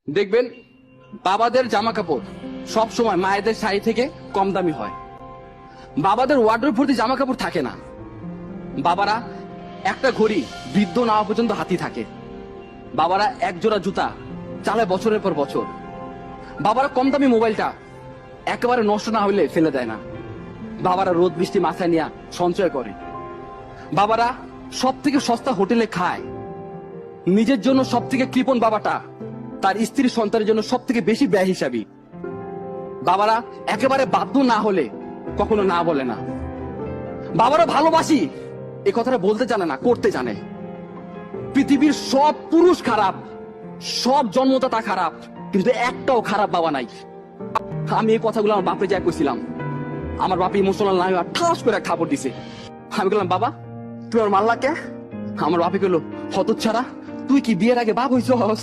দেখবেন বাবাদের জামা কাপড় সব সময় মায়েদের শাড়ি থেকে কম দামি হয়। বাবাদের ওয়ার্ডরোব ভর্তি জামা কাপড় থাকে না। বাবারা একটা ঘড়ি বৃদ্ধ না হওয়া পর্যন্ত হাতি থাকে। বাবারা এক জোড়া জুতা চালায় বছরের পর বছর। বাবারা কম দামি মোবাইলটা একেবারে নষ্ট না হইলে ফেলে দেয় না। বাবারা রোদ বৃষ্টি মাথায় নিয়ে সঞ্চয় করে। বাবারা সব থেকে সস্তা হোটেলে খায়। নিজের জন্য সব থেকে কৃপণ বাবাটা তার স্ত্রী সন্তানের জন্য সব থেকে বেশি ব্যয় হিসাবী। বাবারা একেবারে বাধ্য না হলে কখনো না বলে না। বাবারা ভালোবাসি এই কথাটা বলতে জানে না, করতে জানে। পৃথিবীর সব পুরুষ খারাপ, সব জন্মদাতা খারাপ, কিন্তু একটাও খারাপ বাবা নাই। আমি এই কথাগুলো আমার বাপে যাই কইছিলাম। আমার বাপে ইমোশনাল নাই, ঠাস করে এক থাপড় দিছে। আমি বললাম, বাবা তুই আমার মাল্লা কে? আমার বাপে কইলো, হতচ্ছাড়া তুই কি বিয়ের আগে বাপ হইছস?